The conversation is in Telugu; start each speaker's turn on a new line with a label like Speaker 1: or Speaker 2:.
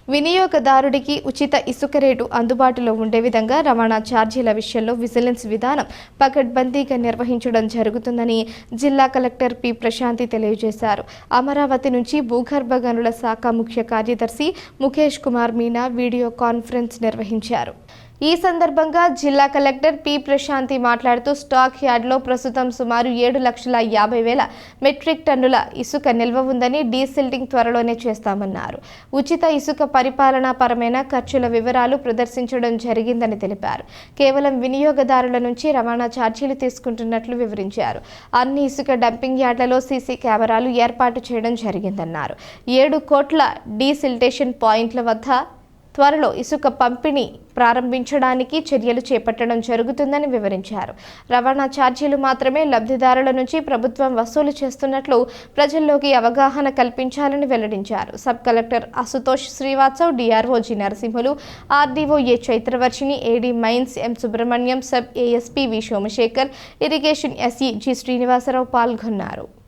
Speaker 1: వినియోగదారుడికి ఉచిత ఇసుక రేటు అందుబాటులో ఉండే విధంగా రవాణా ఛార్జీల విషయంలో విజిలెన్స్ విధానం పకడ్బందీగా నిర్వహించడం జరుగుతుందని జిల్లా కలెక్టర్ పి ప్రశాంతి తెలియజేశారు. అమరావతి నుంచి భూగర్భ గనుల శాఖ ముఖ్య కార్యదర్శి ముఖేష్ కుమార్ మీనా వీడియో కాన్ఫరెన్స్ నిర్వహించారు. ఈ సందర్భంగా జిల్లా కలెక్టర్ పి ప్రశాంతి మాట్లాడుతూ స్టాక్ యార్డ్లో ప్రస్తుతం సుమారు 7,50,000 మెట్రిక్ టన్నుల ఇసుక నిల్వ ఉందని, డీసిల్టింగ్ త్వరలోనే చేస్తామన్నారు. ఉచిత ఇసుక పరిపాలనా పరమైన ఖర్చుల వివరాలు ప్రదర్శించడం జరిగిందని తెలిపారు. కేవలం వినియోగదారుల నుంచి రవాణా ఛార్జీలు తీసుకుంటున్నట్లు వివరించారు. అన్ని ఇసుక డంపింగ్ యార్డ్లలో సీసీ కెమెరాలు ఏర్పాటు చేయడం జరిగిందన్నారు. 7 కోట్ల డీసిల్టేషన్ పాయింట్ల వద్ద త్వరలో ఇసుక పంపిణీ ప్రారంభించడానికి చర్యలు చేపట్టడం జరుగుతుందని వివరించారు. రవాణా ఛార్జీలు మాత్రమే లబ్ధిదారుల నుంచి ప్రభుత్వం వసూలు చేస్తున్నట్లు ప్రజల్లోకి అవగాహన కల్పించాలని వెల్లడించారు. Sub collector Ashutosh Srivastav, DRO G Narasimhulu, RDO A Chaitravarshini, AD mines M Subrahmanyam, sub ASP V Somasekhar, irrigation SE G Srinivasarao పాల్గొన్నారు.